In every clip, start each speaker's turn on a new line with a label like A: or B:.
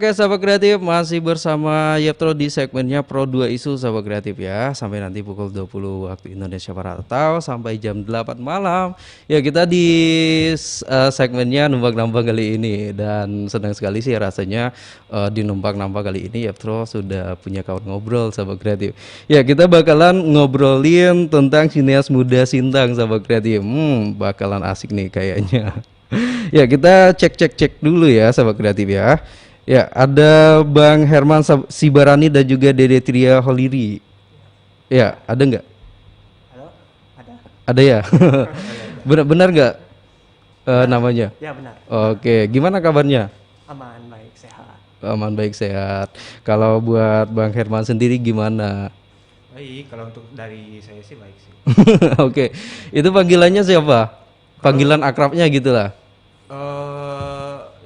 A: Oke sahabat kreatif, masih bersama Yeptro di segmennya Pro 2 Isu sahabat kreatif ya. Sampai nanti pukul 20 waktu Indonesia Barat atau sampai jam 8 malam. Ya kita di segmennya numpang-nambang kali ini. Dan senang sekali sih rasanya di numpang-nambang kali ini Yeptro sudah punya kawan ngobrol sahabat kreatif. Ya kita bakalan ngobrolin tentang sineas muda Sintang sahabat kreatif. Bakalan asik nih kayaknya. Ya kita cek dulu ya sahabat kreatif ya. Ya, ada Bang Herman Sibarani dan juga Dede Tria Holiri. Ya, ada nggak?
B: Halo, ada.
A: Ada ya. Benar nggak namanya?
B: Ya benar.
A: Oke, gimana kabarnya?
B: Aman, baik, sehat.
A: Aman baik sehat. Kalau buat Bang Herman sendiri gimana?
C: Baik, kalau untuk dari saya sih baik sih.
A: Oke, itu panggilannya siapa? Panggilan akrabnya gitulah.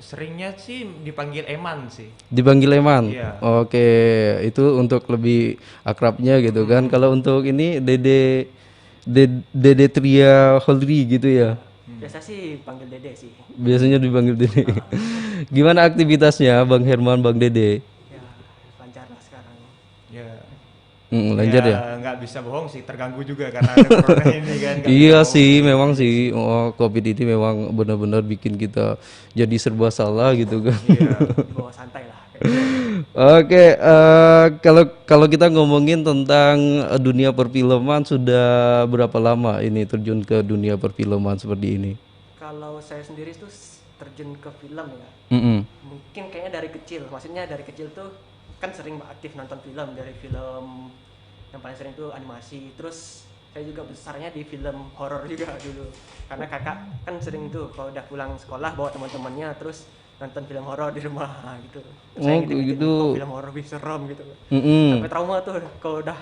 C: Seringnya sih dipanggil Eman sih.
A: Dipanggil Eman.
C: Iya.
A: Oke, itu untuk lebih akrabnya gitu kan. Kalau untuk ini Dede Tria Holri gitu ya.
B: Biasa sih panggil Dede sih.
A: Biasanya dipanggil Dede. Gimana aktivitasnya Bang Herman, Bang Dede?
B: Ya, lancar lah sekarang.
C: Ya.
A: Lancar ya?
C: Nggak bisa bohong sih, terganggu juga karena ada corona ini kan. nggak
A: Iya
C: bisa
A: sih,
C: bohong.
A: memang sih. Covid ini memang benar-benar bikin kita jadi serba salah gitu kan.
C: Iya.
B: Dibawa santai lah. Kayak gitu.
A: Oke, kalau kalau kita ngomongin tentang dunia perfilman sudah berapa lama ini terjun ke dunia perfilman seperti ini?
B: Kalau saya sendiri tuh terjun ke film ya.
A: Mm-mm.
B: Mungkin kayaknya dari kecil. Maksudnya dari kecil tuh kan sering aktif nonton film. Dari film yang paling sering tuh animasi. Terus saya juga besarnya di film horor juga dulu. Karena kakak kan sering tuh kalau udah pulang sekolah bawa teman-temannya terus nonton film horor di rumah gitu. Terus saya
A: Oh,
B: gitu-gitu,
A: gitu.
B: kok film horor bisa serem gitu.
A: Mm-mm.
B: Sampai trauma tuh kalau udah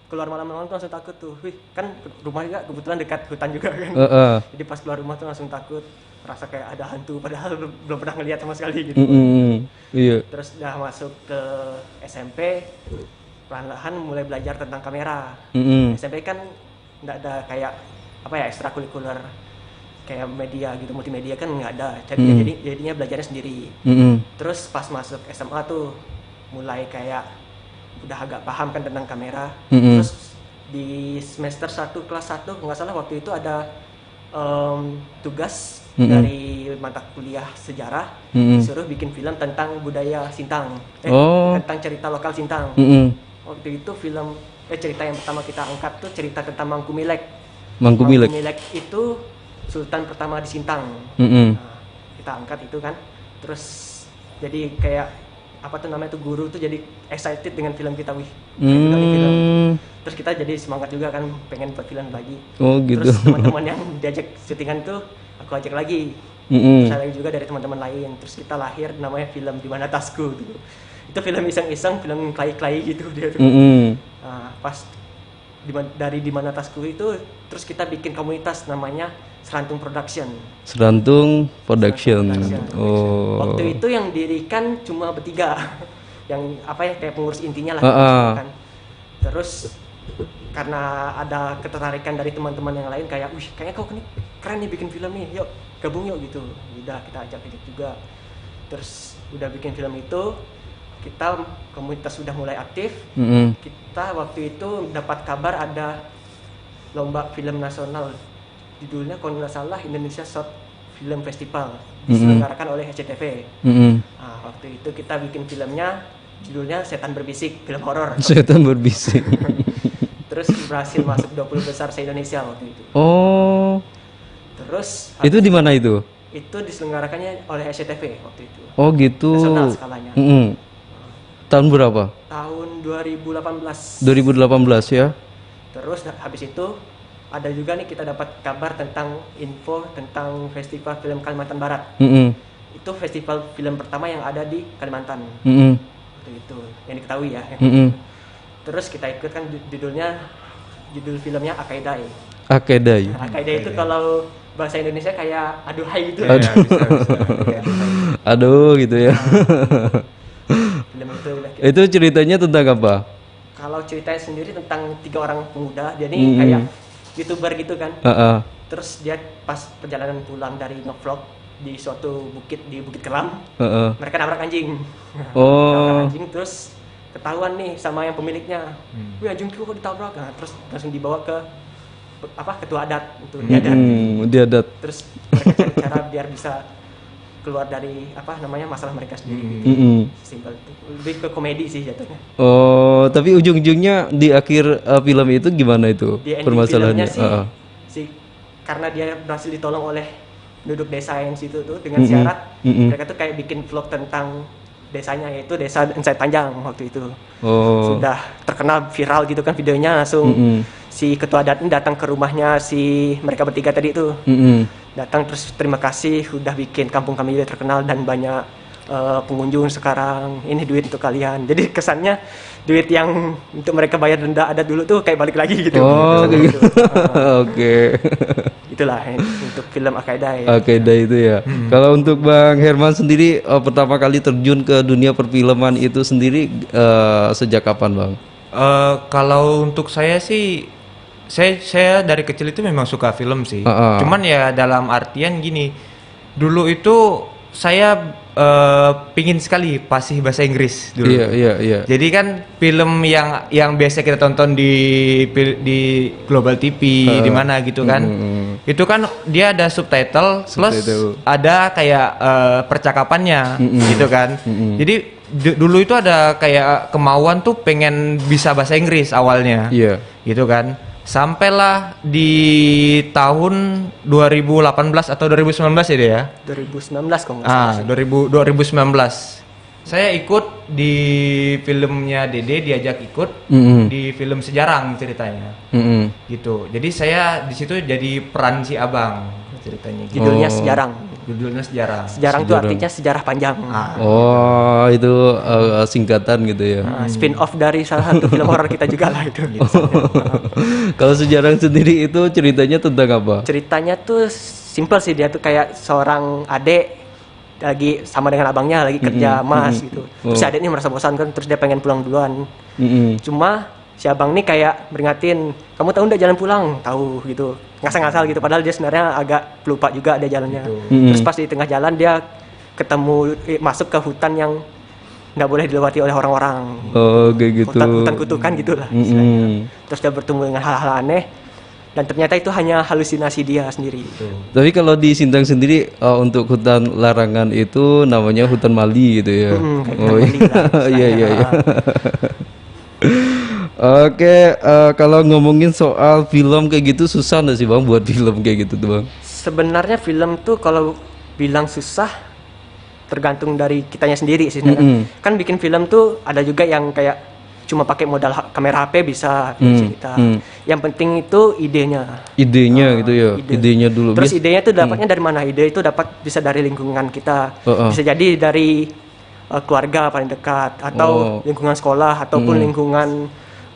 B: keluar malam-malam tuh langsung takut tuh. Wih, kan rumah juga kebetulan dekat hutan juga kan.
A: Heeh.
B: Jadi pas keluar rumah tuh langsung takut, merasa kayak ada hantu padahal belum pernah ngeliat sama sekali gitu.
A: Mm-mm. Iya.
B: Terus udah masuk ke SMP, perlahan-lahan mulai belajar tentang kamera.
A: Mm-mm.
B: SMP kan nggak ada kayak apa ya ekstrakurikuler kayak media gitu, multimedia kan nggak ada. Jadinya belajarnya sendiri.
A: Mm-mm.
B: Terus pas masuk SMA tuh mulai kayak udah agak paham kan tentang kamera.
A: Mm-mm.
B: Terus di semester 1 kelas 1 nggak salah waktu itu ada tugas dari mata kuliah sejarah, disuruh bikin film tentang budaya Sintang,
A: Oh.
B: tentang cerita lokal Sintang.
A: Mm-mm.
B: Waktu itu film cerita yang pertama kita angkat tuh cerita tentang Mangku Milek.
A: Mangku Milek.
B: Itu sultan pertama di Sintang.
A: Mm-mm.
B: Nah, kita angkat itu kan, terus jadi kayak apa tuh namanya tuh guru tuh jadi excited dengan film kita, wih kayak udah nih film. Terus kita jadi semangat juga kan pengen buat film lagi.
A: Oh gitu.
B: Terus teman-teman yang diajak syutingan tuh aku ajak lagi.
A: Mm-mm.
B: Terus ada juga dari teman-teman lain. Terus kita lahir namanya film Di Mana Tasku gitu. Itu film iseng-iseng, film klay-klay gitu dia tuh.
A: Mm-mm.
B: Nah, pas dari Di Mana Tasku itu terus kita bikin komunitas namanya Serantung Production.
A: Serantung Production.
B: Production.
A: Oh.
B: Waktu itu yang dirikan cuma bertiga. Yang apa ya kayak pengurus intinya lah kan. Terus karena ada ketertarikan dari teman-teman yang lain kayak, wih kayaknya kau keren nih bikin film nih, yuk gabung yuk gitu. Udah kita ajak juga. Terus udah bikin film itu, kita komunitas sudah mulai aktif.
A: Mm-mm.
B: Kita waktu itu dapat kabar ada lomba film nasional, judulnya kalau nggak salah Indonesia Short Film Festival, diselenggarakan oleh SCTV.
A: Mm-mm.
B: Nah, waktu itu kita bikin filmnya, judulnya Setan Berbisik, film horor.
A: Setan berbisik.
B: Terus berhasil masuk 20 besar se-Indonesia waktu itu.
A: Oh.
B: Terus
A: Itu di mana itu?
B: itu diselenggarakannya oleh SCTV waktu itu.
A: Oh gitu.
B: Nasional skalanya.
A: Mm-mm. Tahun berapa?
B: Tahun 2018.
A: 2018 ya.
B: Terus habis itu ada juga nih kita dapat kabar tentang info tentang Festival Film Kalimantan Barat.
A: Mm-mm.
B: Itu festival film pertama yang ada di Kalimantan.
A: Mm-mm.
B: Waktu itu yang diketahui ya.
A: Mm-mm.
B: Terus kita ikut kan judul filmnya Akaidai.
A: Akedai.
B: Akaidai itu kalau bahasa Indonesia kayak aduhai gitu.
C: Ya, bisa.
A: Aduh gitu ya.
B: Film itu udah
A: Itu ceritanya tentang apa?
B: kalau ceritanya sendiri tentang 3 orang pemuda, jadi kayak YouTuber gitu kan.
A: Heeh.
B: Terus dia pas perjalanan pulang dari ngevlog di suatu bukit di Bukit Keram.
A: Heeh.
B: Mereka nabrak anjing.
A: Oh.
B: Nabrak anjing terus ketahuan nih sama yang pemiliknya. Wih, anjingku kok ditabrak. Nah, terus langsung dibawa ke ketua adat untuk diadat.
A: Diadat.
B: Terus mereka cari cara biar bisa keluar dari masalah mereka sendiri. Simpel itu. Lebih ke komedi sih jatuhnya.
A: Oh, tapi ujung-ujungnya di akhir film itu gimana itu
B: Di ending
A: permasalahannya?
B: filmnya sih karena dia berhasil ditolong oleh penduduk desa yang situ tuh dengan syarat mereka tuh kayak bikin vlog tentang desanya, yaitu desa Ensai Panjang waktu itu.
A: Oh.
B: Sudah terkenal viral gitu kan videonya, langsung si ketua adat ini datang ke rumahnya si mereka bertiga tadi itu. Datang terus terima kasih udah bikin kampung kami jadi terkenal dan banyak pengunjung sekarang, ini duit untuk kalian. Jadi kesannya duit yang untuk mereka bayar denda adat dulu tuh kayak balik lagi gitu.
A: Oh, kayak gitu. Oke.
B: Itulah untuk film Al-Qaeda ya.
A: Al-Qaeda itu ya. Kalau untuk Bang Herman sendiri pertama kali terjun ke dunia perfilman itu sendiri sejak kapan, Bang?
C: Kalau untuk saya sih, saya dari kecil itu memang suka film sih. Cuman ya dalam artian gini, dulu itu saya pingin sekali fasih bahasa Inggris dulu.
A: Iya.
C: Jadi kan film yang biasa kita tonton di Global TV di mana gitu kan, itu kan dia ada subtitle plus ada kayak percakapannya gitu kan. Jadi dulu itu ada kayak kemauan tuh pengen bisa bahasa Inggris awalnya, gitu kan. Sampailah di tahun 2018 atau 2019 ya dia ya?
B: 2019 kalau nggak salah.
C: 2019. Saya ikut di filmnya Dede, diajak ikut di film Sejarang ceritanya. Gitu. Jadi saya di situ jadi peran si Abang ceritanya.
B: Judulnya Sejarang.
C: Judulnya Sejarang.
B: Sejarang itu artinya sejarah panjang.
A: Oh, itu singkatan gitu ya.
B: Spin off dari salah satu film horor kita juga lah itu.
A: Kalau Sejarang sendiri itu ceritanya tentang apa?
B: Ceritanya tuh simpel sih, dia tuh kayak seorang adik lagi sama dengan abangnya lagi kerja mas gitu. Terus si adik ini merasa bosan kan, terus dia pengen pulang duluan. Cuma si abang nih kayak meringatin, kamu tahu nggak jalan pulang? Tahu gitu, ngasal-ngasal gitu. Padahal dia sebenarnya agak pelupa juga ada jalannya. Terus pas di tengah jalan dia ketemu masuk ke hutan yang nggak boleh dilewati oleh orang-orang.
A: Oh, kayak gitu.
B: Hutan kutukan gitulah. Terus dia bertemu dengan hal-hal aneh dan ternyata itu hanya halusinasi dia sendiri.
A: Tapi kalau di Sintang sendiri untuk hutan larangan itu namanya hutan Mali gitu ya. Oh iya. Oke, kalau ngomongin soal film kayak gitu susah nggak sih Bang buat film kayak gitu tuh Bang?
B: Sebenarnya film tuh kalau bilang susah tergantung dari kitanya sendiri sih sebenarnya. Kan bikin film tuh ada juga yang kayak cuma pakai modal kamera HP bisa cerita. Yang penting itu idenya.
A: Idenya gitu ya. Idenya dulu.
B: Terus idenya tuh dapatnya dari mana? Ide itu bisa dari lingkungan kita. Bisa jadi dari keluarga paling dekat atau lingkungan sekolah ataupun lingkungan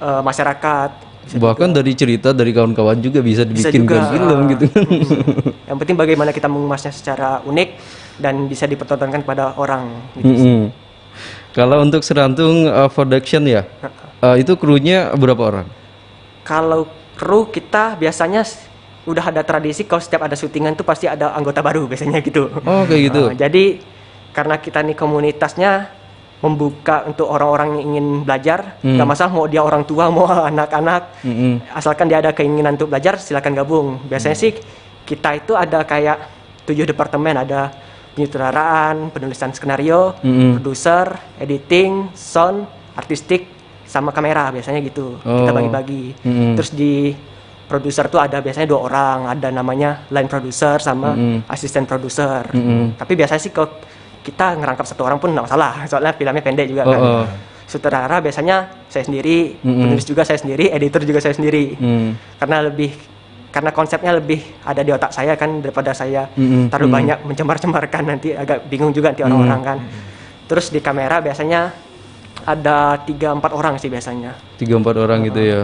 B: masyarakat.
A: Bahkan juga dari cerita dari kawan-kawan juga bisa dibikinkan film gitu.
B: Yang penting bagaimana kita mengemasnya secara unik dan bisa dipertontonkan kepada orang gitu.
A: Kalau untuk Serantung production ya, itu krunya berapa orang?
B: Kalau kru kita biasanya udah ada tradisi kalau setiap ada syutingan tuh pasti ada anggota baru biasanya gitu.
A: Oh kayak gitu.
B: Jadi karena kita nih komunitasnya membuka untuk orang-orang yang ingin belajar, nggak masalah mau dia orang tua mau anak-anak, asalkan dia ada keinginan untuk belajar silakan gabung. Biasanya sih kita itu ada kayak 7 departemen, ada penyutradaraan, penulisan skenario, produser, editing, sound, artistik, sama kamera biasanya gitu. Kita bagi-bagi. Terus di produser tuh ada biasanya 2 orang, ada namanya line producer sama asisten produser. Tapi biasanya sih kalau kita ngerangkap 1 orang pun nggak masalah, soalnya filmnya pendek juga kan. Sutradara biasanya saya sendiri, penulis juga saya sendiri, editor juga saya sendiri. Karena konsepnya lebih ada di otak saya kan daripada saya terlalu banyak mencemar-cemarkan, nanti agak bingung juga nanti orang-orang kan. Terus di kamera biasanya ada 3-4 orang sih biasanya.
A: 3-4 orang gitu ya.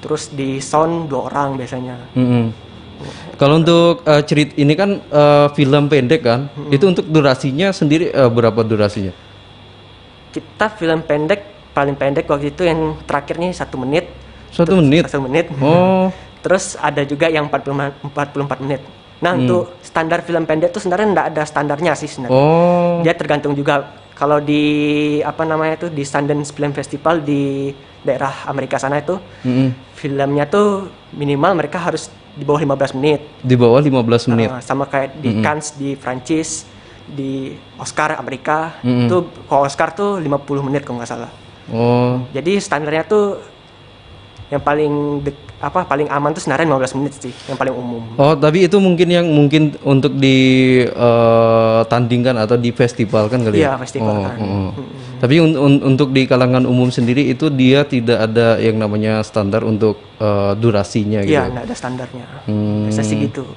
B: Terus di sound 2 orang biasanya.
A: Kalau untuk cerita ini kan film pendek kan, itu untuk durasinya sendiri berapa durasinya?
B: Kita film pendek paling pendek waktu itu yang terakhir nih 1 menit.
A: 1 menit?
B: 1 menit.
A: Oh.
B: Terus ada juga yang 44 menit. Nah untuk standar film pendek tuh sebenarnya nggak ada standarnya sih sebenarnya.
A: Oh.
B: Dia tergantung juga kalau di apa namanya tuh di Sundance Film Festival di daerah Amerika sana itu filmnya tuh minimal mereka harus di bawah 15 menit.
A: Di bawah 15 menit.
B: Sama kayak di Cannes di Prancis, di Oscar Amerika itu kalau Oscar tuh 50 menit kalau nggak salah.
A: Oh.
B: Jadi standarnya tuh yang paling paling aman tuh sebenarnya 15 menit sih, yang paling umum.
A: Oh, tapi itu mungkin untuk ditandingkan atau di festival kan kali ya?
B: Iya, festival kan.
A: Tapi untuk di kalangan umum sendiri itu dia tidak ada yang namanya standar untuk durasinya gitu.
B: Iya, nggak ada standarnya. Biasa sih gitu.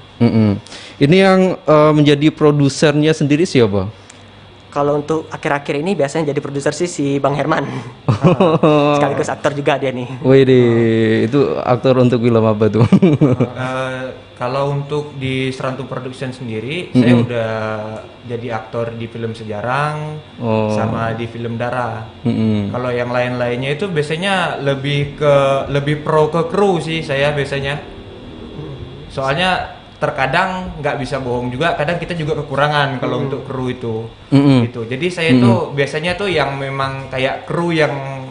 A: Ini yang menjadi produsernya sendiri siapa?
B: Kalau untuk akhir-akhir ini biasanya jadi produser sih si Bang Herman. Sekaligus aktor juga dia nih.
A: Wih, itu aktor untuk film apa tuh?
C: Kalau untuk di Serantum Production sendiri, saya udah jadi aktor di film Sejarang, sama di film Dara. Kalau yang lain-lainnya itu biasanya lebih pro ke kru sih saya biasanya. Soalnya terkadang nggak bisa bohong juga, kadang kita juga kekurangan kalau untuk kru itu. Gitu. Jadi saya tuh biasanya tuh yang memang kayak kru yang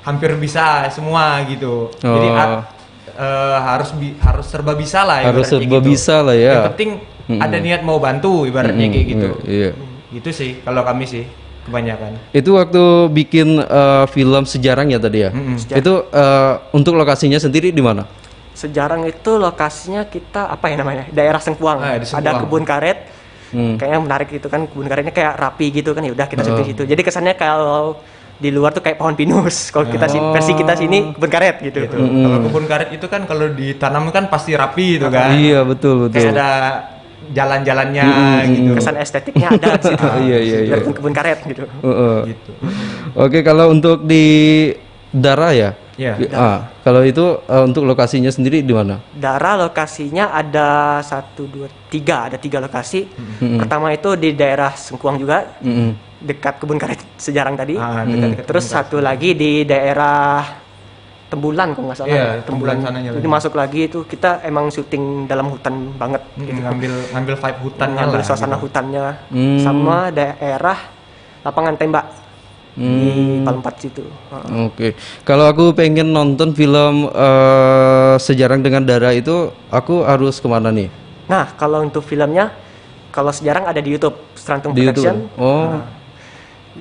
C: hampir bisa semua gitu. Jadi harus serba bisa lah.
A: Harus serba
C: gitu.
A: bisa lah ya.
C: Yang penting ada niat mau bantu ibaratnya kayak gitu.
A: Iya.
C: Gitu sih kalau kami sih kebanyakan.
A: Itu waktu bikin film Sejarang ya tadi ya. Itu untuk lokasinya sendiri di mana?
B: Sejarang itu lokasinya kita apa ya namanya? Daerah Sengkuang. Ada kebun karet. Kayaknya menarik gitu kan, kebun karetnya kayak rapi gitu kan, ya udah kita syuting situ. Jadi kesannya kalau di luar tuh kayak pohon pinus. Kalau kita versi kita sini kebun karet gitu.
C: Kalau kebun karet itu kan kalau ditanam kan pasti rapi gitu kan.
A: Iya, betul.
C: Kayak ada jalan-jalannya gitu.
B: Kesan estetiknya ada di situ.
A: Iya.
B: Dari kebun karet gitu.
C: Gitu.
A: Oke, kalau untuk di Dara ya?
C: Iya.
A: Kalau itu untuk lokasinya sendiri di mana?
B: Dara lokasinya ada 3 lokasi. Pertama itu di daerah Sengkuang juga, dekat kebun karet Sejarang tadi. Terus satu lagi di daerah Tembulan kalau nggak salah.
C: Iya, Tembulan sananya.
B: Jadi masuk lagi itu kita emang syuting dalam hutan banget. Gitu.
C: Ngambil vibe hutannya
B: Ngambil
C: lah.
B: suasana hutannya, sama daerah lapangan tembak di Palempat situ.
A: Oke. Kalau aku pengen nonton film Sejarang dengan Dara itu, aku harus kemana nih?
B: Nah, kalau untuk filmnya, kalau Sejarang ada di YouTube, Serantum
A: Di
B: Production.
A: YouTube. Oh.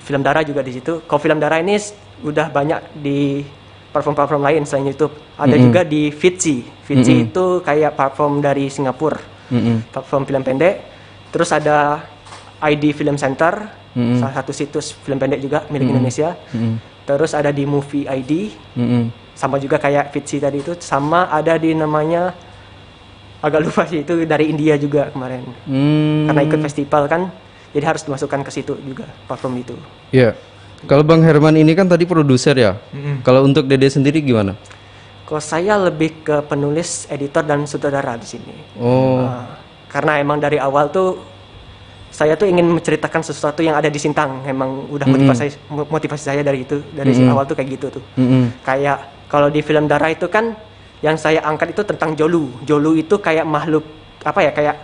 B: Film Dara juga di situ. Kalau film Dara ini udah banyak di platform-platform lain selain YouTube. Ada juga di Vidzi. Vidzi itu kayak platform dari Singapura. Platform film pendek. Terus ada ID Film Center, salah satu situs film pendek juga milik Indonesia. Terus ada di Movie ID, sama juga kayak Vidzi tadi itu. Sama ada di namanya, agak lupa sih, itu dari India juga kemarin. Karena ikut festival kan, jadi harus dimasukkan ke situ juga platform itu.
A: Iya. Kalau Bang Herman ini kan tadi produser ya. Kalau untuk Dede sendiri gimana?
B: Kalau saya lebih ke penulis, editor dan sutradara di sini. Karena emang dari awal tuh saya tuh ingin menceritakan sesuatu yang ada di Sintang. Emang udah motivasi saya dari itu, dari awal tuh kayak gitu tuh. Kayak kalau di film Dara itu kan yang saya angkat itu tentang Jolu. Jolu itu kayak makhluk apa ya, kayak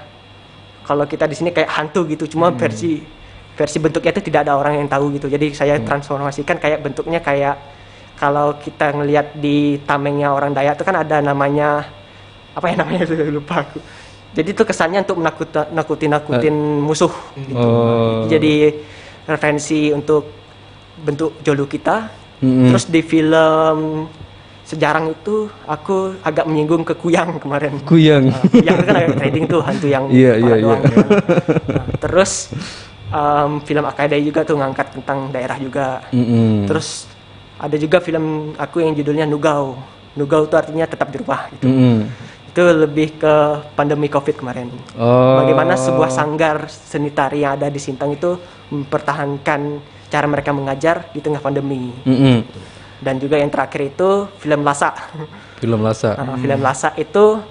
B: kalau kita di sini kayak hantu gitu, cuma versi bentuknya itu tidak ada orang yang tahu gitu. Jadi saya transformasikan kayak bentuknya kayak kalau kita ngelihat di tamengnya orang Dayak itu kan ada namanya apa ya namanya, lupa aku. Jadi itu kesannya untuk nakutin musuh gitu. Jadi referensi untuk bentuk Jolu kita. Terus di film Sejarang itu aku agak menyinggung ke Kuyang kemarin.
A: Kuyang.
B: Kuyang itu kan agak trading tuh, hantu yang doang. Terus film Akadai juga tuh ngangkat tentang daerah juga. Terus ada juga film aku yang judulnya Nugau. Nugau itu artinya tetap di rumah gitu. Itu lebih ke pandemi COVID kemarin. Bagaimana sebuah sanggar seni tari yang ada di Sintang itu mempertahankan cara mereka mengajar di tengah pandemi. Dan juga yang terakhir itu film Lasa.
A: Film Lasa.
B: Film Lasa itu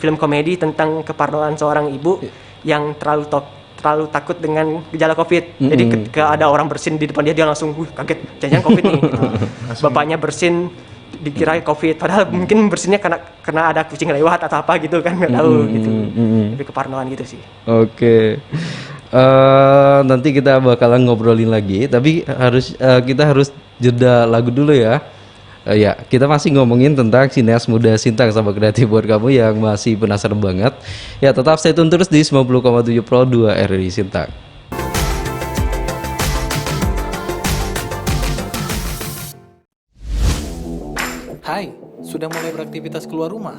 B: film komedi tentang keparnoan seorang ibu yang terlalu takut dengan gejala COVID. Jadi ketika ada orang bersin di depan dia langsung kaget, jangan COVID nih. Bapaknya bersin dikira COVID, padahal mungkin bersinnya karena ada kucing lewat atau apa gitu kan, nggak tahu gitu. Lebih keparnoan gitu sih.
A: Oke. Nanti kita bakalan ngobrolin lagi, tapi kita harus jeda lagu dulu ya. Ya, kita masih ngomongin tentang sineas muda Sintang, sahabat kreatif, buat kamu yang masih penasaran banget. Ya, tetap stay tune terus di 90,7 Pro 2 RRI Sintang.
D: Hai, sudah mulai beraktivitas keluar rumah?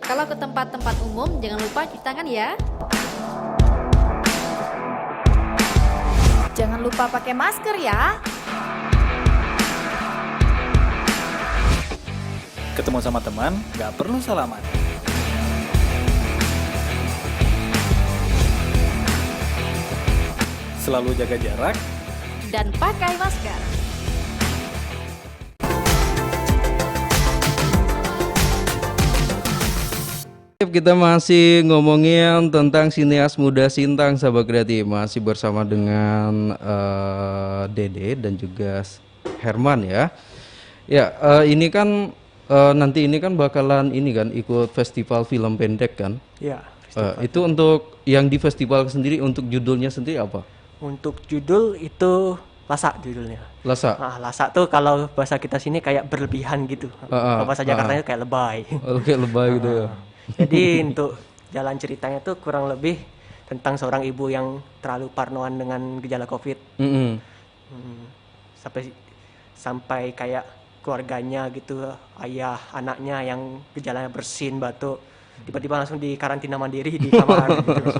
E: Kalau ke tempat-tempat umum, jangan lupa cuci tangan ya.
F: Jangan lupa pakai masker ya.
D: Ketemu sama teman, nggak perlu salaman. Selalu jaga jarak.
E: Dan pakai masker.
A: Kita masih ngomongin tentang sineas muda Sintang, sahabat kreatif. Masih bersama dengan Dede dan juga Herman ya. Ya, ini kan nanti ini kan bakalan ini kan ikut festival film pendek kan?
B: Iya.
A: Itu untuk yang di festival sendiri, untuk judulnya sendiri apa?
B: Untuk judul itu Lasa judulnya.
A: Lasa.
B: Nah, lasa tuh kalau bahasa kita sini kayak berlebihan gitu. Kalau bahasa Jakartanya kayak lebay.
A: Kayak lebay gitu ya.
B: Jadi untuk jalan ceritanya tuh kurang lebih tentang seorang ibu yang terlalu parnoan dengan gejala COVID. Sampai kayak keluarganya gitu, ayah, anaknya yang gejalanya bersin, batuk, tiba-tiba langsung di karantina mandiri di kamar gitu.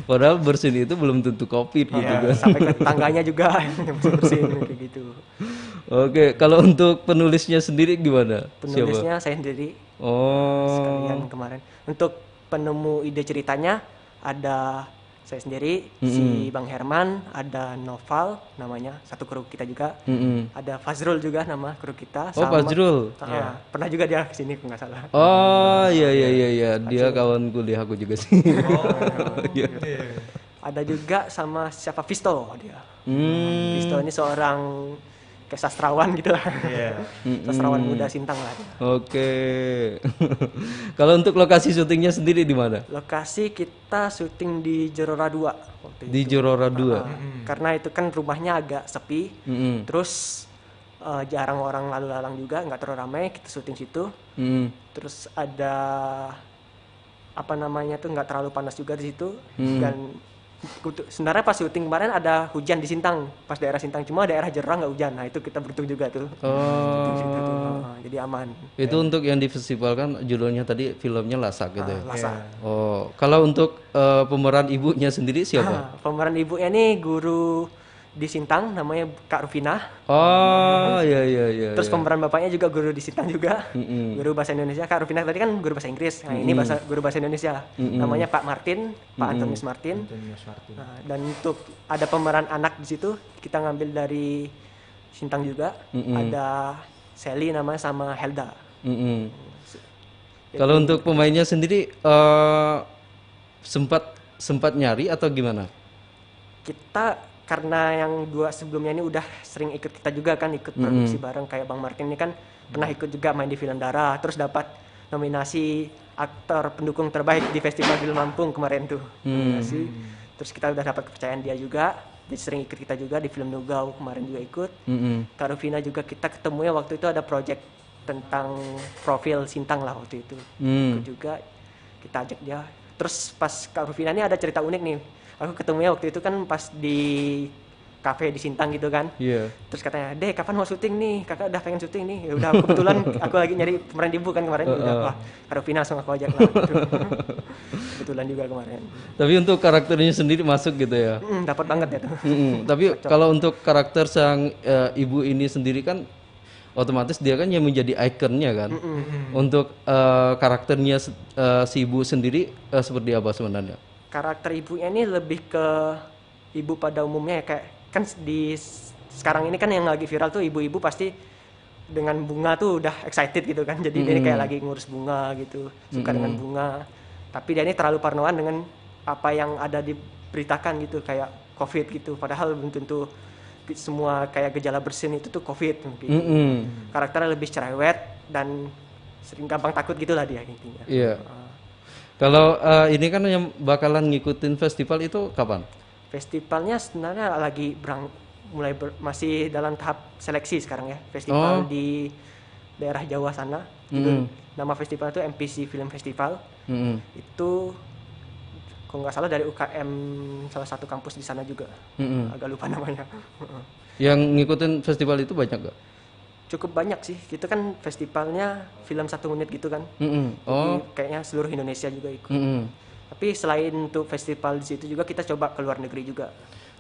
A: Padahal bersin itu belum tentu COVID gitu kan.
B: Sampai ke tetangganya juga yang bersin kayak gitu.
A: Oke, kalau untuk penulisnya sendiri gimana?
B: Penulisnya saya sendiri. Sekalian kemarin. Untuk penemu ide ceritanya ada saya sendiri, si Bang Herman, ada Noval namanya, satu kru kita juga. Ada Fazrul juga nama kru kita.
A: Oh, Fazrul.
B: Pernah juga dia kesini kalau nggak salah.
A: Oh, iya. Dia kawan kuliah aku juga sih.
B: Ada juga sama siapa Visto dia. Visto ini seorang kayak sastrawan gitu lah. Sastrawan muda Sintang lah dia.
A: Oke. Kalau untuk lokasi syutingnya sendiri di mana?
B: Lokasi kita syuting di Jorora 2 waktu
A: Di
B: itu.
A: Jorora 2.
B: Karena itu kan rumahnya agak sepi. Terus jarang orang lalu lalang juga, nggak terlalu ramai, kita syuting situ. Terus ada apa namanya tuh nggak terlalu panas juga di situ. Dan sebenarnya pas syuting kemarin ada hujan di Sintang, pas daerah Sintang, cuma daerah Jerah nggak hujan. Nah itu kita beruntung juga tuh. Situ tuh. Jadi aman.
A: Itu untuk yang di festival kan judulnya tadi filmnya Lasak gitu ya.
B: Lasa.
A: Oh, kalau untuk pemeran ibunya sendiri siapa?
B: Pemeran ibunya nih guru di Sintang namanya Kak Rufina.
A: Oh, iya.
B: Terus pemeran bapaknya juga guru di Sintang juga. Guru bahasa Indonesia. Kak Rufina tadi kan guru bahasa Inggris. Nah, ini guru bahasa Indonesia. Namanya Pak Martin, Pak Antonius Martin. Nah, dan untuk ada pemeran anak di situ kita ngambil dari Sintang juga. Ada Sally namanya sama Helda.
A: Kalau untuk pemainnya sendiri sempat nyari atau gimana?
B: Kita karena yang dua sebelumnya ini udah sering ikut kita juga kan, ikut produksi bareng, kayak Bang Martin ini kan pernah ikut juga main di Film Darah, terus dapat nominasi aktor pendukung terbaik di Festival Film Lampung kemarin tuh. Nominasi. Terus kita udah dapat kepercayaan dia juga, jadi sering ikut kita juga di Film Nugau kemarin juga ikut. Kak Rufina juga kita ketemunya waktu itu ada project tentang profil Sintang lah waktu itu. Ikut juga, kita ajak dia. Terus pas Kak Rufina ini ada cerita unik nih. Aku ketemunya waktu itu kan pas di kafe di Sintang gitu kan. Terus katanya, "Deh, kapan mau syuting nih? Kakak udah pengen syuting nih." Ya udah, kebetulan aku lagi nyari pemeran ibu kan kemarin. Udah, wah, Kak Rufina langsung aku ajak lah. Kebetulan juga kemarin.
A: Tapi untuk karakternya sendiri masuk gitu ya.
B: Dapat banget ya tuh.
A: Tapi kalau untuk karakter sang ibu ini sendiri kan otomatis dia kan yang menjadi ikonnya kan. Untuk karakternya si ibu sendiri seperti apa sebenarnya?
B: Karakter ibunya ini lebih ke ibu pada umumnya ya, kayak kan di sekarang ini kan yang lagi viral tuh ibu-ibu pasti dengan bunga tuh udah excited gitu kan. Jadi dia ini kayak lagi ngurus bunga gitu, suka dengan bunga. Tapi dia ini terlalu parnoan dengan apa yang ada diberitakan gitu, kayak COVID gitu. Padahal belum tentu semua kayak gejala bersin itu tuh COVID gitu. Karakternya lebih cerewet dan sering gampang takut gitulah dia intinya.
A: Iya. Kalau ini kan yang bakalan ngikutin festival itu kapan?
B: Festivalnya sebenarnya lagi masih dalam tahap seleksi sekarang ya. Festival di daerah Jawa sana. Itu nama festival itu MPC Film Festival. Itu kalau nggak salah dari UKM salah satu kampus di sana juga. Agak lupa namanya.
A: Yang ngikutin festival itu banyak gak?
B: Cukup banyak sih. Itu kan festivalnya film 1 menit gitu kan.
A: Oh.
B: Jadi kayaknya seluruh Indonesia juga ikut. Tapi selain untuk festival di situ juga kita coba ke luar negeri juga.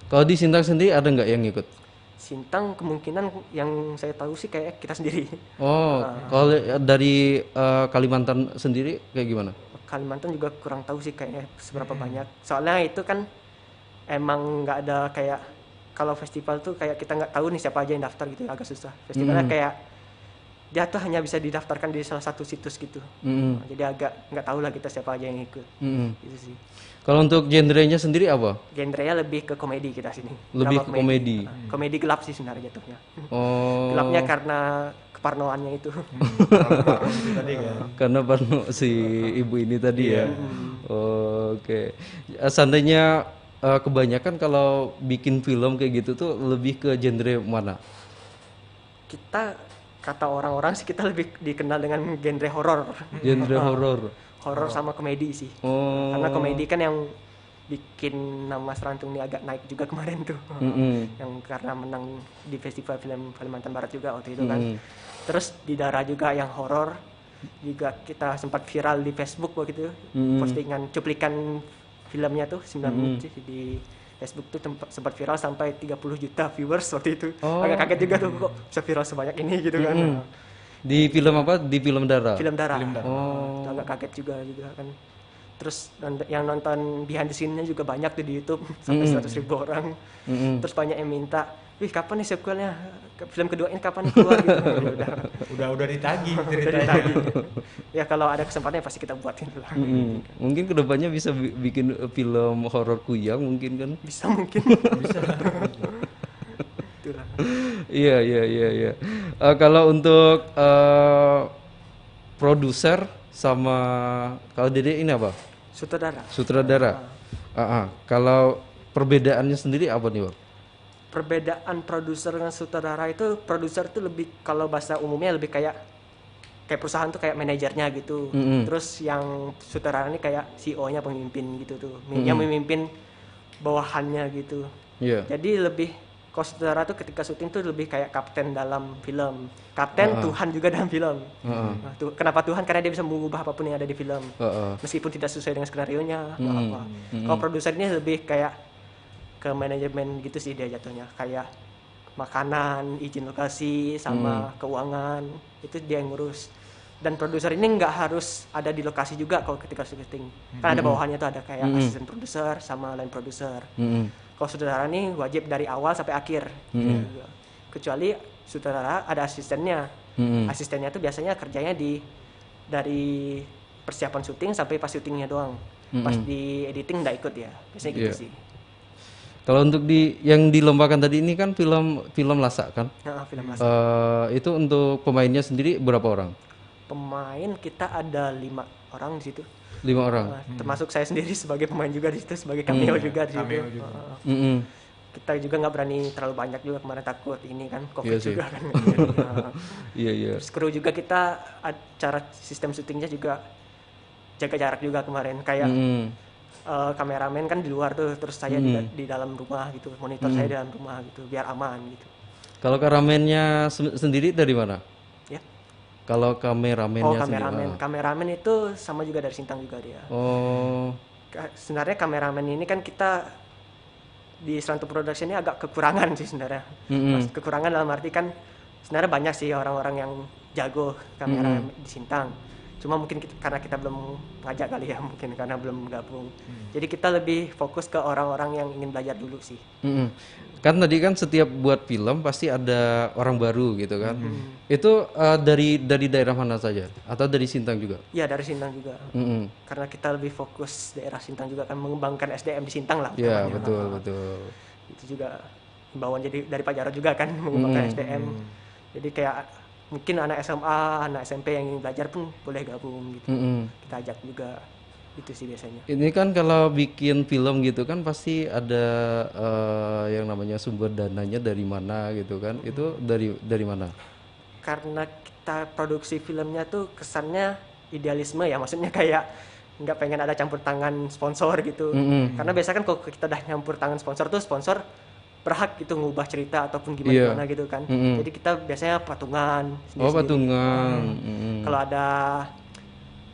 A: Kalau di Sintang sendiri ada nggak yang ngikut?
B: Sintang kemungkinan yang saya tahu sih kayak kita sendiri.
A: Oh, kalau dari Kalimantan sendiri kayak gimana?
B: Kalimantan juga kurang tahu sih kayaknya seberapa banyak. Soalnya itu kan emang nggak ada kayak kalau festival tuh kayak kita nggak tahu nih siapa aja yang daftar gitu, agak susah. Festivalnya kayak dia tuh hanya bisa didaftarkan di salah satu situs gitu. Jadi agak nggak tahu lah kita siapa aja yang ikut. Gitu sih.
A: Kalau untuk genrenya sendiri apa?
B: Genrenya lebih ke komedi kita sini.
A: Lebih
B: Drama
A: ke komedi.
B: Komedi gelap sih sebenarnya jatuhnya.
A: Oh.
B: Gelapnya karena keparnoannya itu.
A: Karena Parno si ibu ini tadi ya. Oke. Seandainya kebanyakan kalau bikin film kayak gitu tuh lebih ke genre mana?
B: Kita kata orang-orang sih kita lebih dikenal dengan genre horor.
A: Genre horor.
B: Horor sama komedi sih.
A: Oh.
B: Karena komedi kan yang bikin nama Serantung ini agak naik juga kemarin tuh. Yang karena menang di festival film Kalimantan Barat juga waktu itu kan. Terus di Dara juga yang horor juga kita sempat viral di Facebook waktu itu. Postingan cuplikan filmnya tuh 9 menit sih di Facebook tuh sempat viral sampai 30 juta viewers waktu itu. Agak kaget juga tuh kok bisa viral sebanyak ini gitu kan.
A: Di film apa? Di film Dara.
B: Film Dara.
A: Oh.
B: Itu agak kaget juga kan. Terus yang nonton behind the scene-nya juga banyak tuh di YouTube sampai 100.000 orang. Terus banyak yang minta, "Wih, kapan nih sequelnya? Film kedua ini kapan nih keluar?" gitu.
C: Udah ditagih
B: Udah
C: ceritanya.
B: ditagih. Ya kalau ada kesempatannya pasti kita buatin lah.
A: Mungkin kedepannya bisa bikin film horor Kuyang mungkin kan?
B: Bisa mungkin. Bisa. Itulah.
A: Iya. Kalau untuk produser sama kalau Dede ini apa?
B: Sutradara.
A: Sutradara. Kalau perbedaannya sendiri apa nih, Bang?
B: Perbedaan produser dengan sutradara itu, produser itu lebih kalau bahasa umumnya lebih kayak perusahaan tuh kayak manajernya gitu. Terus yang sutradara ini kayak CEO-nya, pemimpin gitu tuh. Yang memimpin bawahannya gitu.
A: Iya.
B: Jadi lebih kalau sutradara tuh ketika syuting tuh lebih kayak kapten dalam film. Kapten Tuhan juga dalam film. Nah, kenapa Tuhan? Karena dia bisa mengubah apapun yang ada di film. Meskipun tidak sesuai dengan skenarionya atau apa. Kalau produser ini lebih kayak ke manajemen gitu sih dia jatuhnya, kayak makanan, izin lokasi sama keuangan itu dia yang ngurus. Dan produser ini nggak harus ada di lokasi juga kalau ketika syuting, kan ada bawahannya tuh ada kayak asisten produser sama line produser. Kalau sutradara ini wajib dari awal sampai akhir, kecuali sutradara ada asistennya. Asistennya tuh biasanya kerjanya dari persiapan syuting sampai pas syutingnya doang. Pas di editing nggak ikut ya, biasanya gitu sih.
A: Kalau untuk yang dilombakan tadi ini kan film Lasak kan?
B: Nah, film Lasak.
A: Itu untuk pemainnya sendiri berapa orang?
B: Pemain kita ada 5 orang di situ.
A: 5 orang.
B: Termasuk saya sendiri sebagai pemain juga di situ, sebagai cameo juga di situ. Kita juga nggak berani terlalu banyak juga kemarin, takut ini kan COVID juga kan.
A: Iya.
B: Terus kru juga kita cara sistem syutingnya juga jaga jarak juga kemarin, kayak kameramen kan di luar tuh, terus saya di dalam rumah gitu, monitor saya di dalam rumah gitu, biar aman gitu.
A: Kalau kameramennya sendiri dari mana?
B: Ya.
A: Kalau kameramennya
B: kameramen itu sama juga dari Sintang juga dia.
A: Oh.
B: Sebenarnya kameramen ini kan kita di Serantung Production ini agak kekurangan sih sebenarnya. Kekurangan dalam arti kan sebenarnya banyak sih orang-orang yang jago kamera di Sintang. Cuma mungkin karena kita belum ngajak kali ya, mungkin karena belum gabung. Jadi kita lebih fokus ke orang-orang yang ingin belajar dulu sih.
A: Kan tadi kan setiap buat film pasti ada orang baru gitu kan. Itu dari daerah mana saja atau dari Sintang juga?
B: Iya, dari Sintang juga. Karena kita lebih fokus daerah Sintang juga kan, mengembangkan SDM di Sintang lah.
A: Iya, betul.
B: Itu juga himbauan jadi dari Pak Jarod juga kan mengembangkan SDM. Jadi kayak mungkin anak SMA, anak SMP yang ingin belajar pun boleh gabung gitu. Kita ajak juga, itu sih biasanya.
A: Ini kan kalau bikin film gitu kan pasti ada yang namanya sumber dananya dari mana gitu kan? Itu dari mana?
B: Karena kita produksi filmnya tuh kesannya idealisme ya, maksudnya kayak nggak pengen ada campur tangan sponsor gitu. Karena biasa kan kalau kita udah nyampur tangan sponsor tuh sponsor berhak gitu ngubah cerita ataupun gimana gitu kan. Jadi kita biasanya patungan
A: Oh, patungan.
B: Kalau ada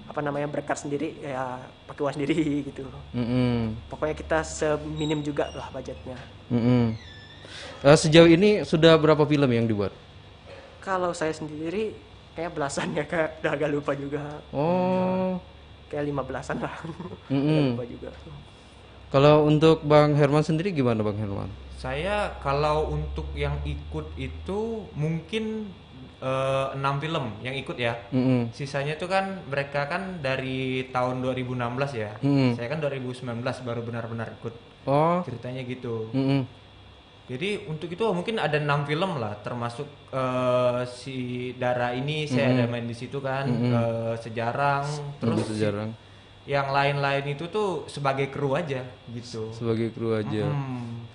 B: apa namanya berkat sendiri ya pakai uang sendiri gitu. Pokoknya kita seminim juga lah budgetnya.
A: Sejauh ini sudah berapa film yang dibuat?
B: Kalau saya sendiri kayak belasan ya, kayak udah agak lupa juga.
A: Oh,
B: Kayak 15-an lah. Agak lupa juga.
A: kalau untuk Bang Herman sendiri gimana Bang Herman?
C: Saya kalau untuk yang ikut itu mungkin 6 film yang ikut ya. Sisanya itu kan mereka kan dari tahun 2016 ya. Saya kan 2019 baru benar-benar ikut.
A: Oh,
C: Ceritanya gitu. Jadi untuk itu mungkin ada 6 film lah, termasuk si Dara ini saya ada main di situ kan, Sejarang, terus
A: Sejarang.
C: yang lain-lain itu tuh sebagai kru aja gitu.
A: Sebagai kru aja.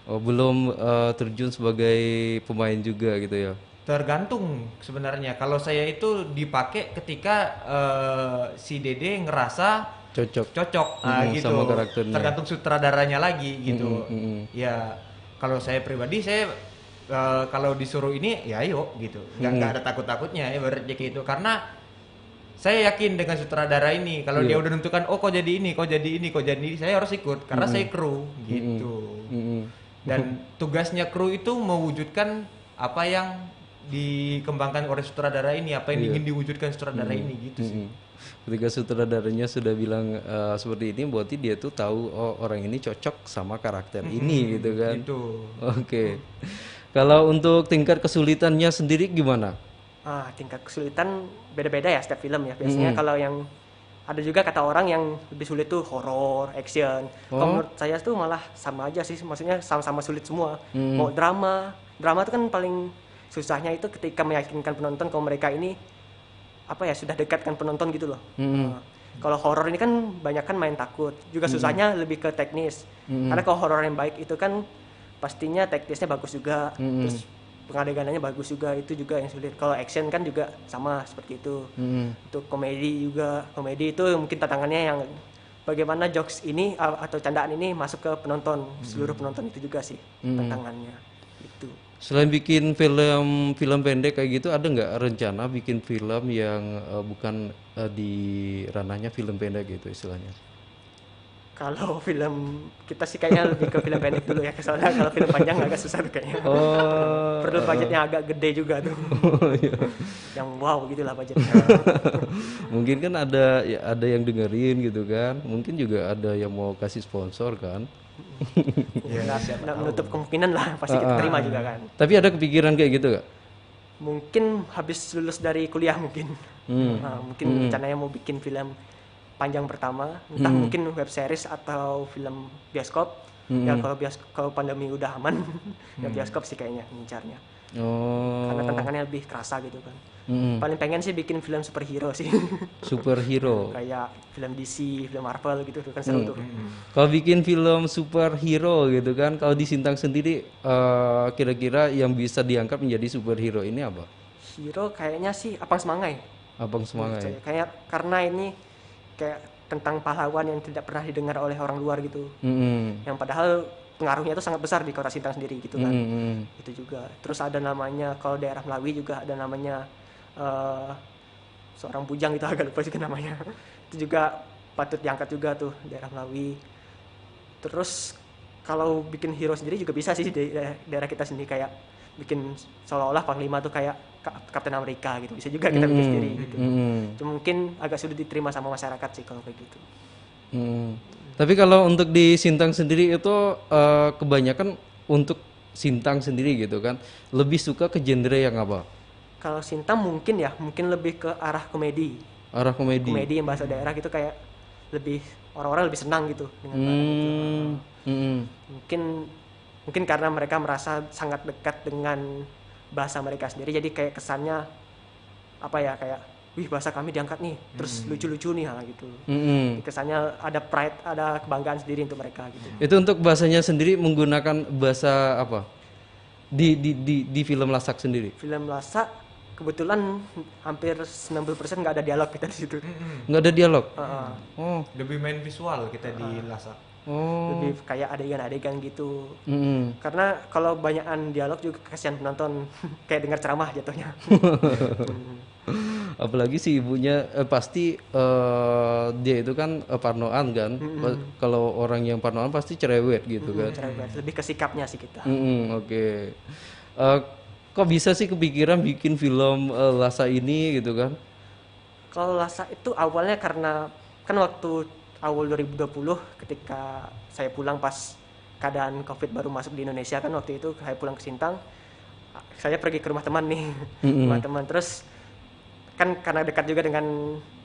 A: Oh, belum terjun sebagai pemain juga gitu ya?
C: Tergantung sebenarnya. Kalau saya itu dipakai ketika si Dede ngerasa
A: Cocok.
C: nah, gitu.
A: Sama karakternya.
C: Tergantung sutradaranya lagi gitu. Ya kalau saya pribadi saya kalau disuruh ini ya ayo gitu. Nggak ada takut-takutnya ya berarti gitu. Karena saya yakin dengan sutradara ini kalau dia udah nentukan oh kok jadi ini, saya harus ikut karena saya kru gitu. Dan tugasnya kru itu mewujudkan apa yang dikembangkan oleh sutradara ini, apa yang ingin diwujudkan sutradara ini gitu sih.
A: Ketika sutradaranya sudah bilang seperti ini, berarti dia tuh tahu oh orang ini cocok sama karakter ini gitu kan?
C: Gitu.
A: Oke. Kalau untuk tingkat kesulitannya sendiri gimana?
B: Tingkat kesulitan beda-beda ya setiap film ya. Biasanya kalau yang ada juga kata orang yang lebih sulit tuh horor, action. Kalau menurut saya tuh malah sama aja sih, maksudnya sama-sama sulit semua. Mau drama tuh kan paling susahnya itu ketika meyakinkan penonton kalau mereka ini apa ya sudah dekatkan penonton gitu loh. Kalau horor ini kan banyak kan main takut, juga susahnya lebih ke teknis. Karena kalau horor yang baik itu kan pastinya teknisnya bagus juga, terus pengadeganannya bagus juga, itu juga yang sulit. Kalau action kan juga sama seperti itu. Untuk komedi juga, komedi itu mungkin tantangannya yang bagaimana jokes ini atau candaan ini masuk ke penonton, seluruh penonton itu juga sih tantangannya. Itu.
A: Selain bikin film pendek kayak gitu, ada nggak rencana bikin film yang bukan di ranahnya film pendek gitu istilahnya?
B: Kalau film kita sih kayaknya lebih ke film pendek dulu ya, soalnya kalau film panjang agak susah tuh kayaknya. Perlu budgetnya agak gede juga tuh. Yang wow gitulah budgetnya.
A: Mungkin kan ada yang dengerin gitu kan, mungkin juga ada yang mau kasih sponsor kan.
B: Nggak menutup kemungkinan lah, pasti kita terima juga kan.
A: Tapi ada kepikiran kayak gitu gak?
B: Mungkin habis lulus dari kuliah mungkin. Mungkin rencananya mau bikin film panjang pertama, entah mungkin web series atau film bioskop. Ya kalau pandemi udah aman, ya bioskop sih kayaknya ngincarnya. Karena tantangannya lebih kerasa gitu kan. Paling pengen sih bikin film superhero sih.
A: Superhero.
B: Kayak film DC, film Marvel gitu kan seru tuh.
A: Kalau bikin film superhero gitu kan, kalau di Sintang sendiri kira-kira yang bisa diangkat menjadi superhero ini apa?
B: Hero kayaknya sih Apang Semangai.
A: Abang Semangai.
B: Kayak karena ini kayak tentang pahlawan yang tidak pernah didengar oleh orang luar gitu. Yang padahal pengaruhnya itu sangat besar di Kota Sintang sendiri gitu kan. Itu juga. Terus ada namanya kalau daerah Melawi juga ada namanya seorang bujang itu agak lupa juga namanya. Itu juga patut diangkat juga tuh daerah Melawi. Terus kalau bikin hero sendiri juga bisa sih di daerah kita sendiri, kayak bikin seolah-olah Panglima tuh kayak Kapten Amerika gitu, bisa juga kita bikin sendiri gitu. Cuma mungkin agak sulit diterima sama masyarakat sih kalau kayak gitu.
A: Tapi kalau untuk di Sintang sendiri itu kebanyakan untuk Sintang sendiri gitu kan, lebih suka ke genre yang apa?
B: Kalau Sintang mungkin lebih ke arah komedi.
A: Arah komedi.
B: Komedi yang bahasa daerah gitu, kayak lebih orang-orang lebih senang gitu dengan barang itu. Mungkin mungkin karena mereka merasa sangat dekat dengan bahasa mereka sendiri, jadi kayak kesannya apa ya, kayak wih bahasa kami diangkat nih, terus lucu-lucu nih gitu. Kesannya ada pride, ada kebanggaan sendiri untuk mereka gitu.
A: Itu untuk bahasanya sendiri menggunakan bahasa apa? Di film Lasak sendiri.
B: Film Lasak kebetulan hampir 90% nggak ada dialog kita di situ.
A: Nggak ada dialog. Oh.
C: Lebih main visual kita di Lasak.
A: Oh.
B: Lebih kayak adegan-adegan gitu. Karena kalau banyakan dialog juga kasihan penonton, kayak dengar ceramah jatuhnya.
A: Apalagi si ibunya pasti dia itu kan parnoan kan. Kalau orang yang parnoan pasti cerewet gitu kan.
B: Cerewet, lebih ke sikapnya sih kita.
A: Oke. Kok bisa sih kepikiran bikin film Lasa ini gitu kan?
B: Kalau Lasa itu awalnya karena kan waktu awal 2020 ketika saya pulang pas keadaan COVID baru masuk di Indonesia kan, waktu itu saya pulang ke Sintang, saya pergi ke rumah teman nih, rumah teman, terus kan karena dekat juga dengan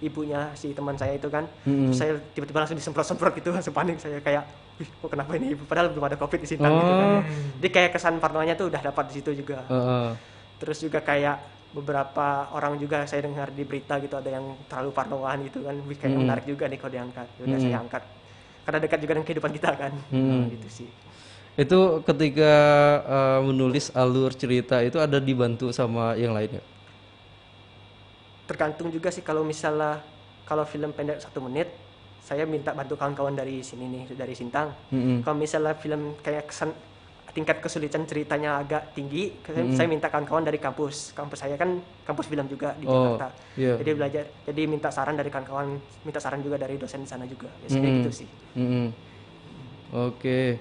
B: ibunya si teman saya itu kan, terus saya tiba-tiba langsung disemprot-semprot gitu, langsung panik saya kayak, wih kok kenapa ini ibu, padahal belum ada COVID di Sintang gitu kan. Jadi kayak kesan parnonya tuh udah dapat di situ juga. Terus juga kayak beberapa orang juga saya dengar di berita gitu ada yang terlalu parnoan gitu kan, wih kayak menarik juga nih kalau diangkat. Udah saya angkat karena dekat juga dengan kehidupan kita kan. Gitu sih.
A: Itu ketika menulis alur cerita itu ada dibantu sama yang lainnya?
B: Tergantung juga sih, kalau misalnya kalau film pendek 1 menit saya minta bantu kawan-kawan dari sini nih, dari Sintang. Kalau misalnya film kayak tingkat kesulitan ceritanya agak tinggi, saya minta kawan-kawan dari kampus saya kan kampus film juga di Jakarta. Jadi belajar, jadi minta saran dari kawan-kawan, minta saran juga dari dosen di sana juga, biasanya gitu sih.
A: Oke,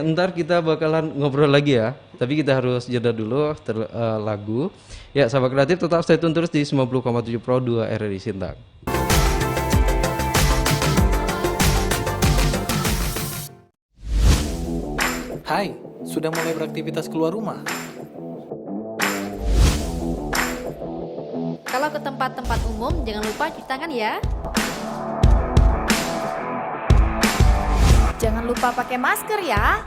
A: ntar kita bakalan ngobrol lagi ya, tapi kita harus jeda dulu lagu. Ya, sahabat kreatif tetap stay tune terus di 90,7 Pro 2 RRI Sintang.
D: Hai, sudah mulai beraktivitas keluar rumah?
E: Kalau ke tempat-tempat umum, jangan lupa cuci tangan ya.
F: Jangan lupa pakai masker ya.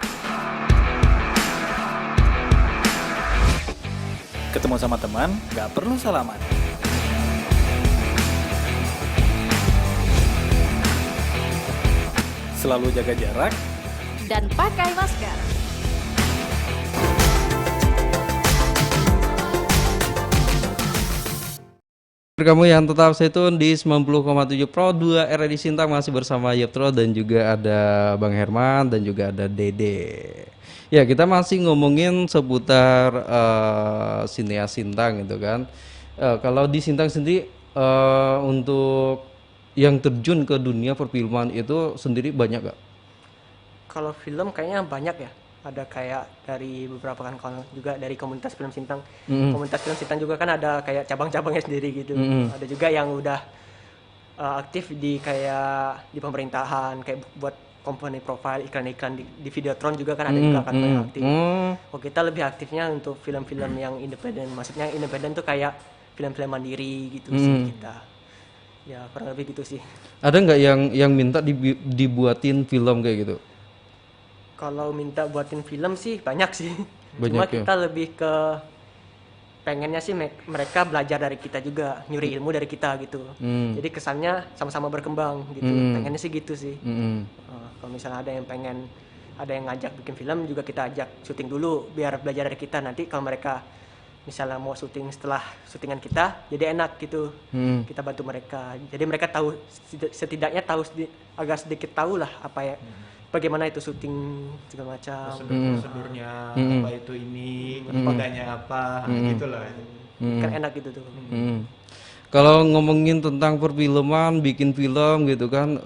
D: Ketemu sama teman, nggak perlu salaman. Selalu jaga jarak
E: Dan pakai masker.
A: Kamu yang tetap stay tune di 90,7 Pro 2 RRI Sintang, masih bersama Yeptro dan juga ada Bang Herman dan juga ada Dede. Ya, kita masih ngomongin seputar sineas Sintang gitu kan. Kalau di Sintang sendiri untuk yang terjun ke dunia perfilman itu sendiri banyak gak?
B: Kalau film kayaknya banyak ya. Ada kayak dari beberapa kan, kalau juga dari komunitas film Sintang. Komunitas film Sintang juga kan ada kayak cabang-cabangnya sendiri gitu. Ada juga yang udah aktif di kayak di pemerintahan, kayak buat company profile, iklan-iklan di Videotron juga kan ada juga kan yang aktif. Oh, kita lebih aktifnya untuk film-film yang independen. Maksudnya independen tuh kayak film-film mandiri gitu sih kita. Ya kurang lebih gitu sih.
A: Ada nggak yang minta dibuatin film kayak gitu?
B: Kalau minta buatin film sih banyak sih.
A: Banyak
B: Cuma
A: ya?
B: kita lebih ke pengennya sih mereka belajar dari kita juga, nyuri ilmu dari kita gitu. Jadi kesannya sama-sama berkembang gitu. Pengennya sih gitu sih. Kalau misalnya ada yang ngajak bikin film juga kita ajak syuting dulu biar belajar dari kita. Nanti kalau mereka misalnya mau syuting setelah syutingan kita, jadi enak gitu. Kita bantu mereka. Jadi mereka tahu, setidaknya tahu agak sedikit tahu lah apa ya, bagaimana itu syuting segala macam.
C: Prosedurnya apa itu ini, pegangnya apa, gitu lah.
B: Kan enak gitu tuh.
A: Kalau ngomongin tentang perfilman, bikin film gitu kan,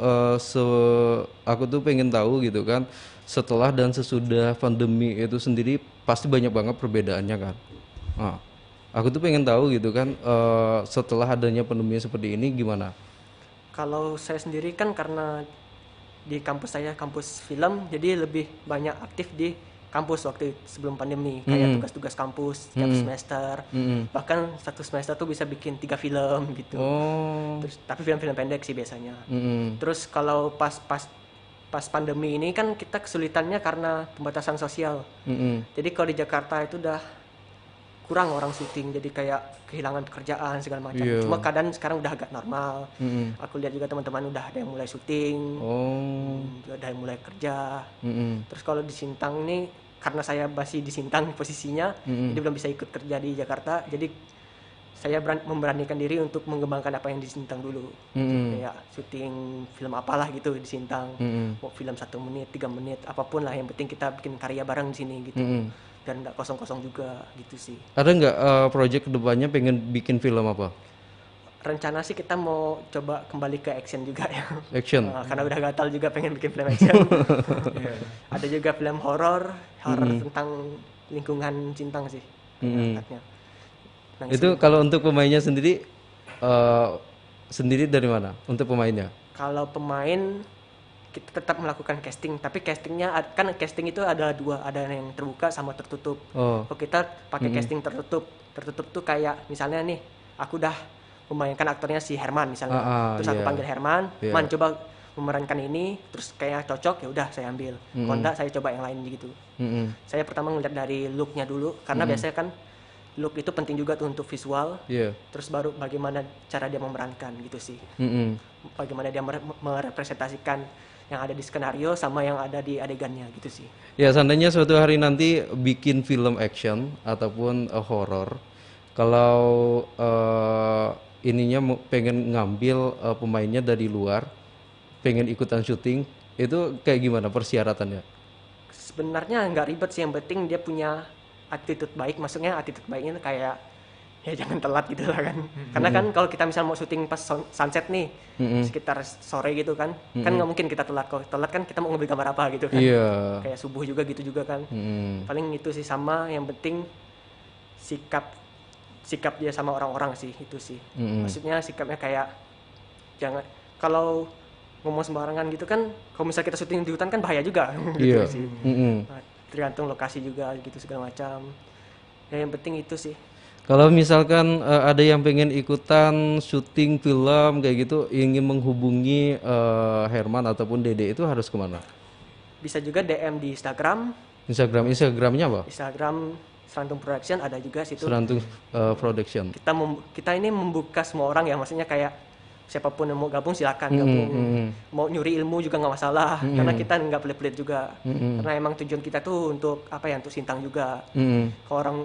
A: aku tuh pengen tahu gitu kan, setelah dan sesudah pandemi itu sendiri pasti banyak banget perbedaannya kan. Aku tuh pengen tahu gitu kan, setelah adanya pandemi seperti ini gimana?
B: Kalau saya sendiri kan karena di kampus saya kampus film, jadi lebih banyak aktif di kampus waktu sebelum pandemi, kayak tugas-tugas kampus setiap semester. Bahkan satu semester tuh bisa bikin 3 film gitu. Terus tapi film-film pendek sih biasanya. Terus kalau pas pas pandemi ini kan kita kesulitannya karena pembatasan sosial. Jadi kalau di Jakarta itu udah kurang orang syuting, jadi kayak kehilangan pekerjaan segala macam.
A: Iya.
B: Cuma keadaan sekarang udah agak normal. Aku lihat juga teman-teman udah ada yang mulai syuting, ada yang mulai kerja. Terus kalau di Sintang nih, karena saya masih di Sintang posisinya, jadi belum bisa ikut kerja di Jakarta. Jadi saya memberanikan diri untuk mengembangkan apa yang di Sintang dulu. Kayak syuting film apalah gitu di Sintang. Mau film 1 menit, 3 menit, apapun lah. Yang penting kita bikin karya bareng di sini gitu. Dan nggak kosong-kosong juga gitu sih.
A: Ada nggak project kedepannya pengen bikin film apa?
B: Rencana sih kita mau coba kembali ke action juga ya.
A: Action.
B: Karena udah gatal juga pengen bikin film action. Ada juga film horor tentang lingkungan Sintang sih. Angkatnya.
A: Itu kalau untuk pemainnya sendiri sendiri dari mana? Untuk pemainnya?
B: Kalau pemain kita tetap melakukan casting, tapi castingnya kan casting itu ada 2, ada yang terbuka sama tertutup. Kalau kita pakai casting tertutup tuh kayak misalnya nih, aku udah memainkan aktornya si Herman misalnya, terus aku panggil Herman, Man coba memerankan ini, terus kayak cocok ya udah saya ambil. Kalau enggak saya coba yang lain gitu. Saya pertama ngeliat dari looknya dulu, karena biasanya kan look itu penting juga tuh untuk visual. Terus baru bagaimana cara dia memerankan gitu sih. Bagaimana dia merepresentasikan yang ada di skenario sama yang ada di adegannya gitu sih.
A: Ya seandainya suatu hari nanti bikin film action ataupun horror, kalau ininya pengen ngambil pemainnya dari luar, pengen ikutan syuting, itu kayak gimana persyaratannya?
B: Sebenarnya nggak ribet sih, yang penting dia punya attitude baik. Maksudnya attitude baiknya kayak ya jangan telat gitu lah kan. Karena kan kalau kita misal mau syuting pas sunset nih, sekitar sore gitu kan, kan nggak mungkin kita telat. Kalau telat kan kita mau ngambil gambar apa gitu kan. Kayak subuh juga gitu juga kan. Paling itu sih, sama yang penting sikap dia sama orang-orang sih, itu sih. Maksudnya sikapnya kayak jangan, kalau ngomong sembarangan gitu kan, kalau misalnya kita syuting di hutan kan bahaya juga gitu sih. Nah, tergantung lokasi juga gitu segala macam. Ya yang penting itu sih.
A: Kalau misalkan ada yang pengen ikutan syuting film kayak gitu, ingin menghubungi Herman ataupun Dede, itu harus kemana?
B: Bisa juga DM di Instagram.
A: Instagramnya apa?
B: Instagram Serantung Production ada juga situ.
A: Serantung Production.
B: Kita ini membuka semua orang ya, maksudnya kayak siapapun yang mau gabung silakan gabung. Mau nyuri ilmu juga nggak masalah, karena kita nggak pelit-pelit juga. Karena emang tujuan kita tuh untuk apa ya, untuk Sintang juga. Kalau orang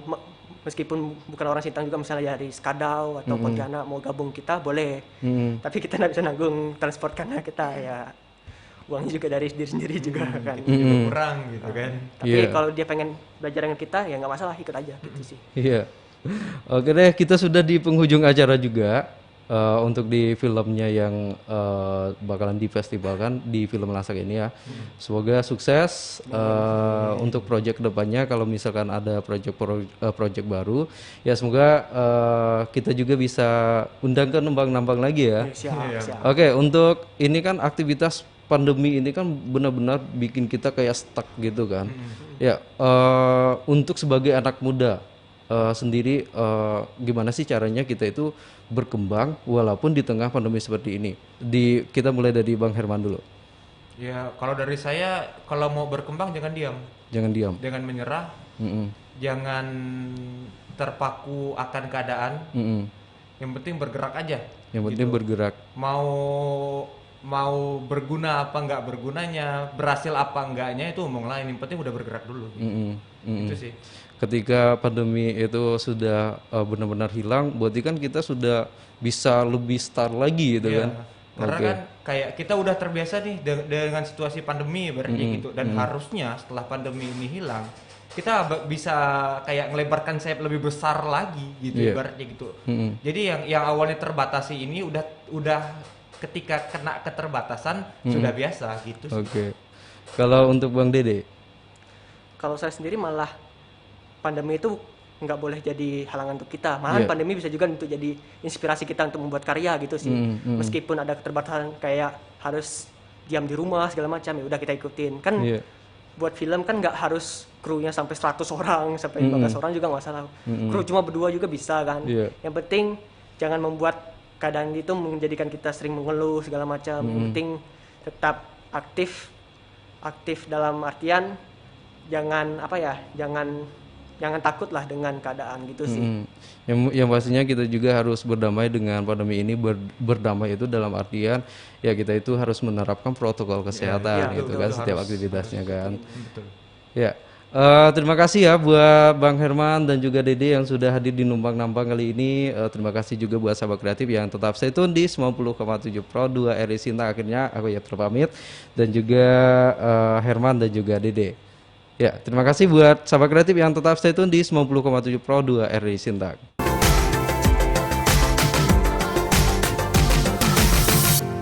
B: meskipun bukan orang Sintang juga, misalnya dari Skadau atau Pontianak mau gabung kita boleh. Tapi kita nggak bisa nanggung transport karena kita ya uangnya juga dari diri sendiri juga kan.
C: Kurang gitu kan.
B: Tapi kalau dia pengen belajar dengan kita ya nggak masalah, ikut aja gitu sih.
A: Iya. Oke deh, kita sudah di penghujung acara juga. Untuk di filmnya yang bakalan difestivalkan di film Lasak ini ya. Semoga sukses untuk proyek kedepannya. Kalau misalkan ada proyek baru, ya semoga kita juga bisa undang ke nambang-nambang lagi ya.
B: Siap.
A: Oke, untuk ini kan aktivitas pandemi ini kan benar-benar bikin kita kayak stuck gitu kan. Ya, untuk sebagai anak muda sendiri, gimana sih caranya kita itu berkembang walaupun di tengah pandemi seperti ini? Kita mulai dari Bang Herman dulu.
C: Ya kalau dari saya, kalau mau berkembang jangan diam.
A: Jangan diam.
C: Jangan menyerah. Jangan terpaku akan keadaan. Yang penting bergerak aja.
A: Yang penting bergerak.
C: Mau berguna apa nggak bergunanya, berhasil apa enggaknya itu omong lain. Yang penting udah bergerak dulu. Itu sih.
A: Ketika pandemi itu sudah benar-benar hilang, berarti kan kita sudah bisa lebih start lagi gitu kan?
C: Karena kan kayak kita udah terbiasa nih dengan situasi pandemi berarti gitu, dan harusnya setelah pandemi ini hilang, kita bisa kayak ngelebarkan sayap lebih besar lagi gitu, ibaratnya gitu. Jadi yang awalnya terbatasi ini udah ketika kena keterbatasan sudah biasa gitu sih.
A: Oke. Kalau untuk Bang Dede?
B: Kalau saya sendiri malah pandemi itu nggak boleh jadi halangan untuk kita. Malahan pandemi bisa juga untuk jadi inspirasi kita untuk membuat karya gitu sih. Meskipun ada keterbatasan kayak harus diam di rumah segala macam, ya udah kita ikutin. Kan buat film kan nggak harus krunya sampai 100 orang, sampai 15 orang juga nggak masalah. Kru cuma berdua juga bisa kan. Yang penting jangan membuat keadaan itu menjadikan kita sering mengeluh segala macam. Yang penting tetap aktif aktif dalam artian jangan apa ya, jangan takut lah dengan keadaan gitu sih.
A: Yang pastinya kita juga harus berdamai dengan pandemi ini. Berdamai itu dalam artian ya kita itu harus menerapkan protokol kesehatan gitu kan setiap aktivitasnya kan. Ya, terima kasih ya buat Bang Herman dan juga Dede yang sudah hadir di Numpang Nampang kali ini. Terima kasih juga buat sahabat kreatif yang tetap stay tune di 90,7 Pro 2 RRI Sinta. Akhirnya aku ya terpamit dan juga Herman dan juga Dede. Ya, terima kasih buat sahabat kreatif yang tetap stay tune di 90,7 Pro 2 RRI Sinta.